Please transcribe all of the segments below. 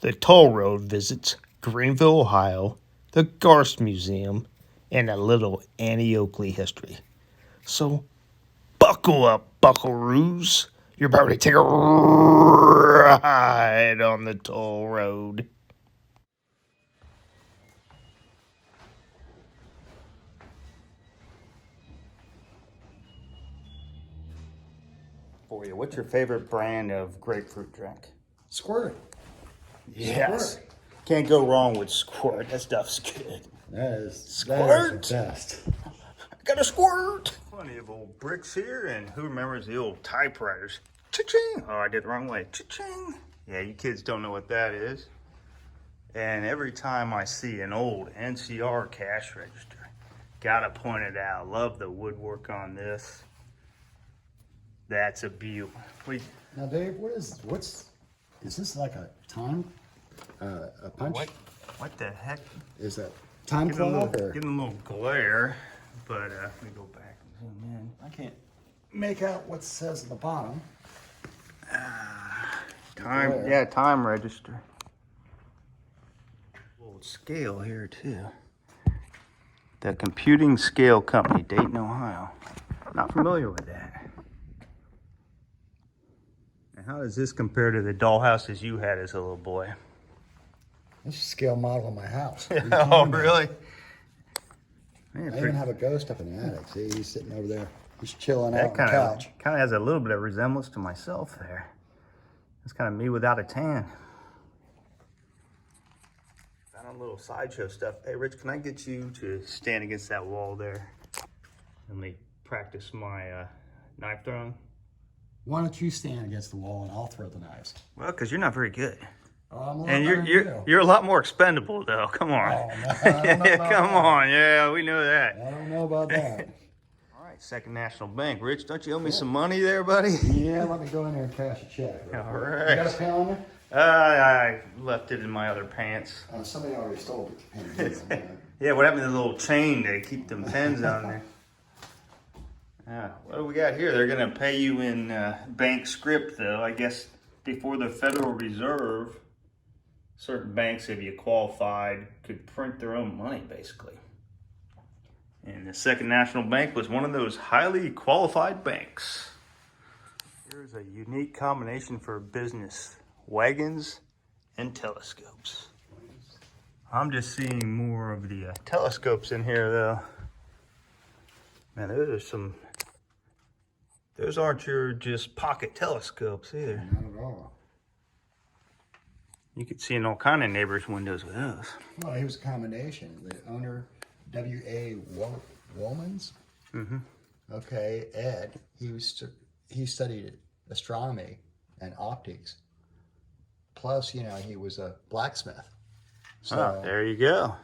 The toll road visits Greenville, Ohio, the Garst Museum, and a little Annie Oakley history. So buckle up, buckaroos. You're about to take a ride on the toll road. For you, what's your favorite brand of grapefruit drink? Squirt. Yes. Squirt. Can't go wrong with Squirt. That stuff's good. That is Squirt. the best. I got a Squirt. Plenty of old bricks here, and who remembers the old typewriters? Cha-ching. Oh, I did the wrong way. Cha-ching. Yeah, you kids don't know what that is. And every time I see an old NCR cash register, gotta point it out. Love the woodwork on this. That's a beaut. Now, Dave, is this like a time, a punch? What the heck? Is that time clock or? Getting a little glare, but let me go back and zoom in. I can't make out what it says at the bottom. Time, Glare. yeah, time register. Old scale here too. The Computing Scale Company, Dayton, Ohio. Not familiar with that. And how does this compare to the dollhouses you had as a little boy? This is a scale model of my house. Oh, really? Man, I even have a ghost up in the attic. See, he's sitting over there. He's chilling out that on the couch. kind of has a little bit of resemblance to myself there. It's kind of me without a tan. Found a little sideshow stuff. Hey, Rich, can I get you to stand against that wall there? Let me practice my knife throwing. Why don't you stand against the wall and I'll throw the knives? Well, because you're not very good. Oh, I'm a lot And better than you. you're a lot more expendable, though. Come on. Oh, no, I don't know about Come that. on. Yeah, we know that. I don't know about that. All right, Second National Bank. Rich, don't you owe me some money there, buddy? Yeah, let me go in there and cash a check. All You right. got a pen on there? I left it in my other pants. Somebody already stole it. Yeah, what happened to the little chain to keep them pens on there? Yeah, what do we got here? They're going to pay you in bank script, though. I guess before the Federal Reserve, certain banks, if you qualified, could print their own money, basically. And the Second National Bank was one of those highly qualified banks. Here's a unique combination for business: wagons and telescopes. I'm just seeing more of the telescopes in here, though. Man, those aren't your just pocket telescopes either. Not at all. You could see in all kind of neighbors' windows with those. Well, he was a combination. The owner, W.A. Woolmans. Mm-hmm. Okay, Ed. He studied astronomy and optics. Plus, he was a blacksmith. So There you go.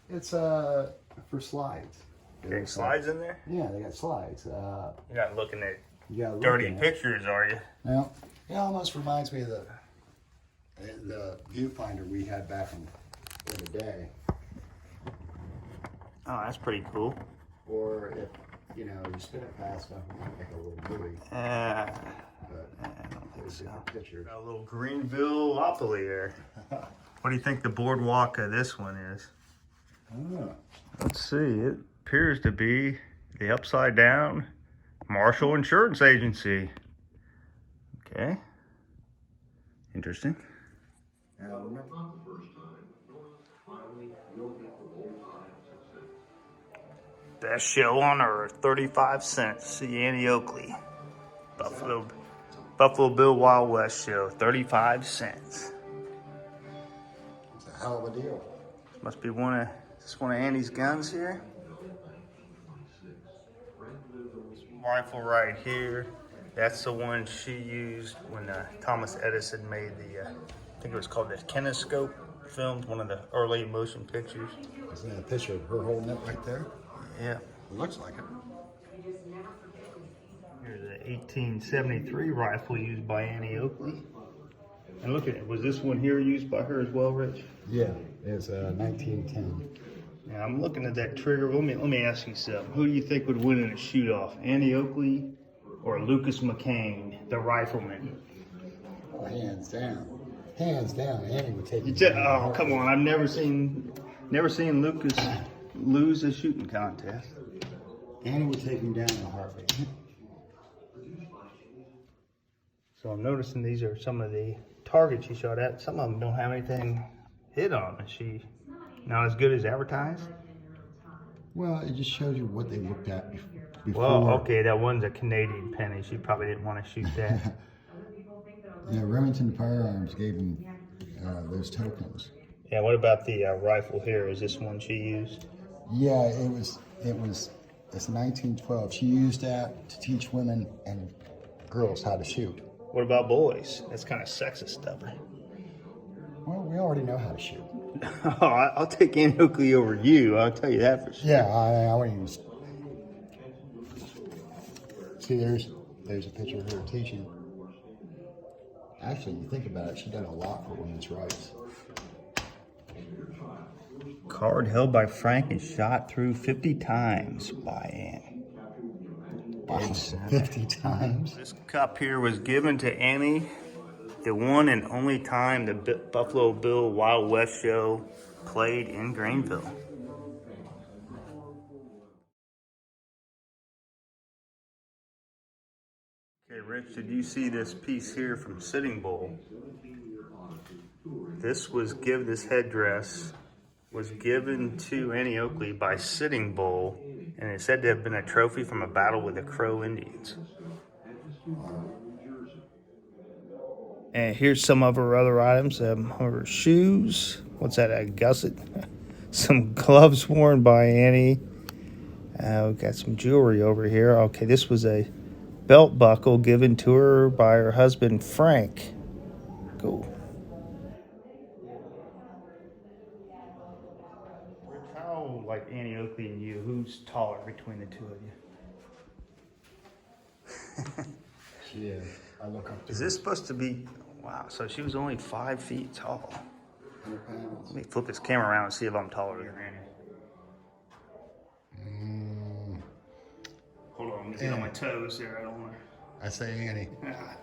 it's for slides. Okay, slides in there? Yeah, they got slides. You're not looking at You gotta look dirty in it. pictures, are you? Well, it almost reminds me of the viewfinder we had back in the day. Oh, that's pretty cool. Or if you spin it fast enough, it might make a little buoy. I But don't think there's so. a picture. Got a little Greenville Oakley there. What do you think the boardwalk of this one is? Oh, Let's see. It appears to be the upside down Marshall Insurance Agency. Okay. Interesting. Best show on earth, 35 cents. See Annie Oakley. Buffalo Bill Wild West show, 35 cents. it's a hell of a deal. Must be one of Annie's guns here. Rifle right here. That's the one she used when Thomas Edison made the, I think it was called the kinescope, filmed one of the early motion pictures. Isn't that a picture of her holding it right there? Yeah. It looks like it. Here's an 1873 rifle used by Annie Oakley. And look at it. Was this one here used by her as well, Rich? Yeah, it's 1910. Now I'm looking at that trigger. Let me ask you something. Who do you think would win in a shoot-off? Annie Oakley or Lucas McCain, the rifleman? Oh, hands down. Hands down, Annie would take him You down. oh, come on! I've never seen Lucas lose a shooting contest. Annie would take him down in a heartbeat. So I'm noticing these are some of the targets she shot at. Some of them don't have anything hit on. Is she not as good as advertised? Well, it just shows you what they looked at before. Well, okay, that one's a Canadian penny. She probably didn't want to shoot that. Yeah, Remington Firearms gave him those tokens. Yeah, what about the rifle here? Is this one she used? Yeah, it's 1912. She used that to teach women and girls how to shoot. What about boys? That's kind of sexist stuff. Well, we already know how to shoot. Oh, I'll take Ann Oakley over you. I'll tell you that for sure. Yeah, I wouldn't even. See, there's a picture of her teaching. Actually, you think about it, she done a lot for women's rights. Card held by Frank and shot through 50 times by Ann. Wow, 50 times. This cup here was given to Annie the one and only time the Buffalo Bill Wild West show played in Greenville. Okay, Rich, did you see this piece here from Sitting Bull? This headdress was given to Annie Oakley by Sitting Bull, and it's said to have been a trophy from a battle with the Crow Indians. And here's some of her other items. Her shoes. What's that, a gusset? Some gloves worn by Annie. We've got some jewelry over here. Okay, this was a belt buckle given to her by her husband, Frank. Cool. How, like Annie Oakley and you, who's taller between the two of you? She is. I look up to Is this supposed to be, wow, so she was only 5 feet tall. 100 pounds. Let me flip this camera around and see if I'm taller than Annie. Hold on, let me get on my toes there. I don't want I say Annie.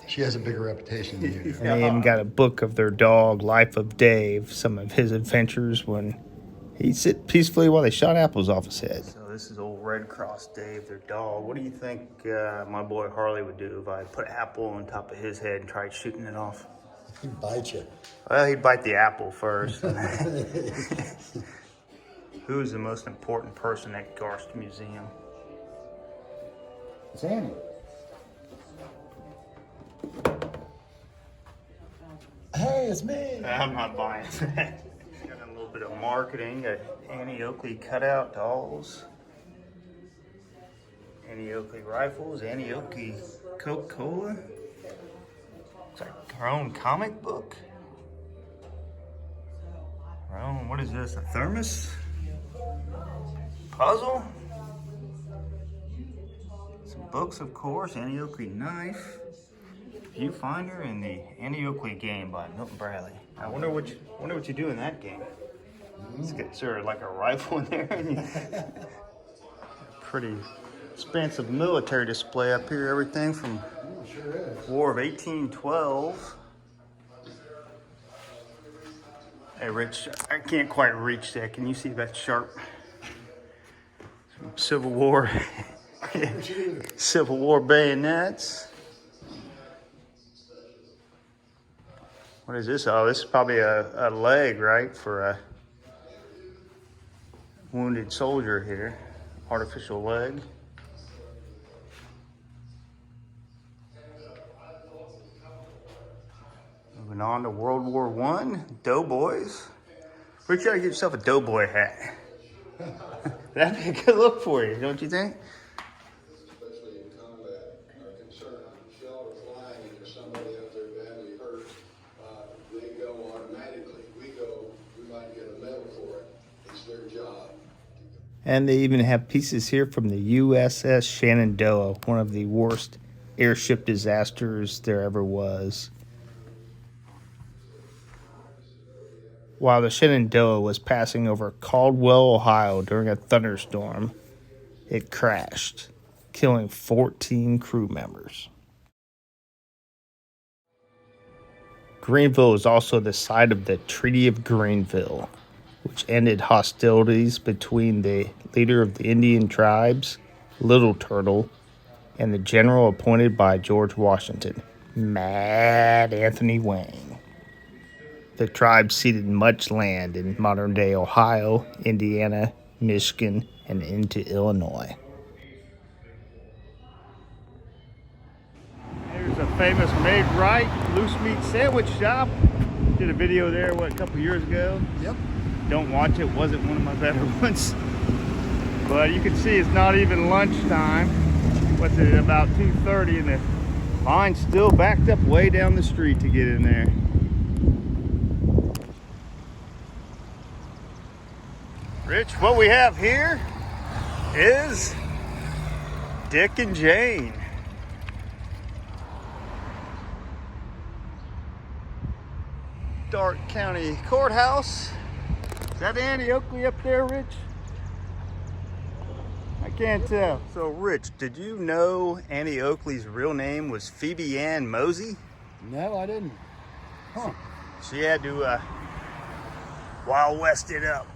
She has a bigger reputation than you do. And they even got a book of their dog, Life of Dave, some of his adventures when he'd sit peacefully while they shot apples off his head. So this is old Red Cross Dave, their dog. What do you think my boy Harley would do if I put an apple on top of his head and tried shooting it off? He'd bite you. Well, he'd bite the apple first. Who is the most important person at Garst Museum? It's Annie. Hey, it's me. I'm not buying that. Got a little bit of marketing. Got Annie Oakley cutout dolls. Annie Oakley rifles. Annie Oakley Coca-Cola. It's like her own comic book. Her own, what is this? A thermos? Puzzle? Some books, of course. Annie Oakley knife. Viewfinder and the Annie Oakley game by Milton Bradley. I wonder what you do in that game. Is there like a rifle in there? Pretty expansive military display up here. Everything from War of 1812. Hey, Rich, I can't quite reach that. Can you see that sharp Civil War, Civil War bayonets? What is this? Oh, this is probably a leg, right, for a wounded soldier here. Artificial leg. Moving on to World War I, Doughboys. Where you try to get yourself a Doughboy hat? That'd be a good look for you, don't you think? Especially in combat, are concerned shell or flying into somebody out there badly hurt, they go automatically. We might get a medal for it. It's their job. And they even have pieces here from the USS Shenandoah, one of the worst airship disasters there ever was. While the Shenandoah was passing over Caldwell, Ohio during a thunderstorm, it crashed, killing 14 crew members. Greenville is also the site of the Treaty of Greenville, which ended hostilities between the leader of the Indian tribes, Little Turtle, and the general appointed by George Washington, Mad Anthony Wayne. The tribe ceded much land in modern-day Ohio, Indiana, Michigan, and into Illinois. There's a famous Made Right loose meat sandwich shop. Did a video there, a couple years ago. Yep. Don't watch it, wasn't one of my better ones. But you can see it's not even lunchtime. What's it, about 2:30, and the line's still backed up way down the street to get in there. Rich, what we have here is Dick and Jane. Dark County Courthouse. Is that Annie Oakley up there, Rich? I can't tell. So, Rich, did you know Annie Oakley's real name was Phoebe Ann Mosey? No, I didn't. Huh. She had to Wild West it up.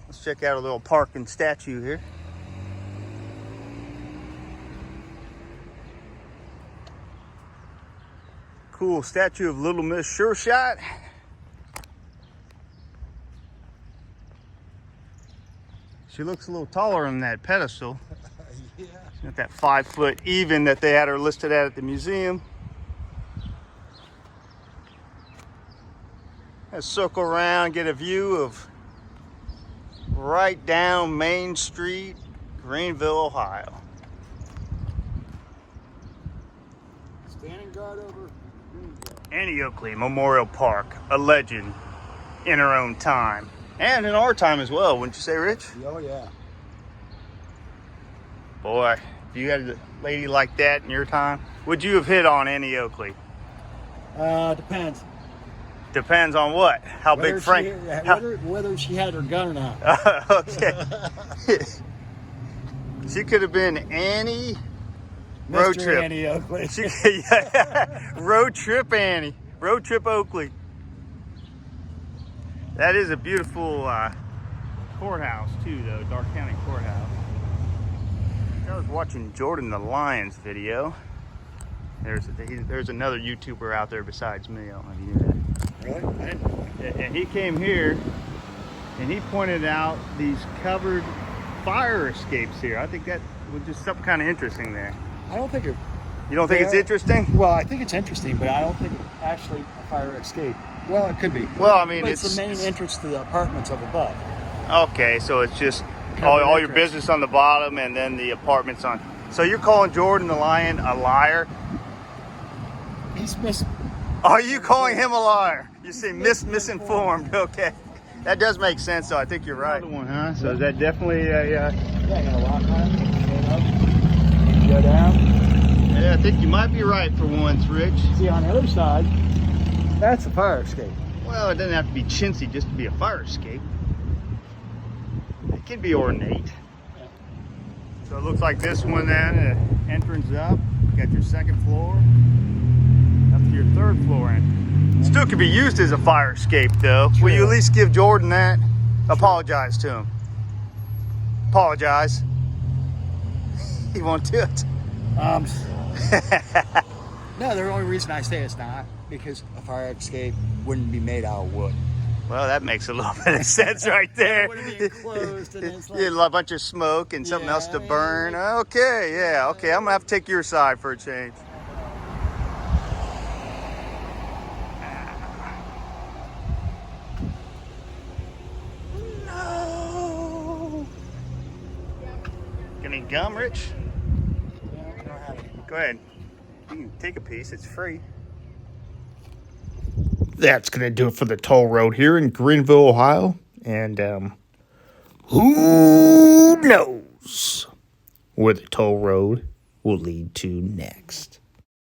Let's check out a little parking statue here. Cool statue of Little Miss Sure Shot. She looks a little taller on that pedestal. Yeah. She's got that 5 foot even that they had her listed at the museum. Let's circle around, get a view of right down Main Street, Greenville, Ohio. Standing guard over Greenville. Annie Oakley Memorial Park, a legend in her own time. And in our time as well, wouldn't you say, Rich? Oh, yeah. Boy, if you had a lady like that in your time, would you have hit on Annie Oakley? Depends. Depends on what? How big Frank? Whether she had her gun or not. Okay. She could have been Annie Road Mr. Trip. Annie Oakley. Yeah. Road Trip Annie. Road Trip Oakley. That is a beautiful courthouse too, though. Dark County Courthouse. I was watching Jordan the Lion's video. There's another YouTuber out there besides me. I don't know if you knew that. Really? And he came here and he pointed out these covered fire escapes here. I think that was just something kind of interesting there. I don't think it. You don't think it's interesting? Well, I think it's interesting, but I don't think it's actually a fire escape. Well, it could be. Well, I mean, but it's the main entrance to the apartments up above. Okay, so it's just all your business on the bottom and then the apartments on. So you're calling Jordan the Lion a liar? He's Are you calling him a liar? You say misinformed. Okay, that does make sense. So I think you're right. Another one, huh? So is that definitely a? Yeah, you got a lock on it. Go down. Yeah, I think you might be right for once, Rich. See, on the other side, that's a fire escape. Well, it doesn't have to be chintzy just to be a fire escape. It can be ornate. So it looks like this one then, entrance up, got your second floor, up to your third floor in. Still could be used as a fire escape though. True. Will you at least give Jordan that? Apologize to him. Apologize. He won't do it. No, the only reason I say it's not, because a fire escape wouldn't be made out of wood. Well, that makes a little bit of sense right there. It would be enclosed and it's like, Yeah, a bunch of smoke and something else to burn. Okay, yeah, okay. I'm gonna have to take your side for a change. No. Got any gum, Rich? Go ahead. You can take a piece. It's free. That's going to do it for the toll road here in Greenville, Ohio. And who knows where the toll road will lead to next.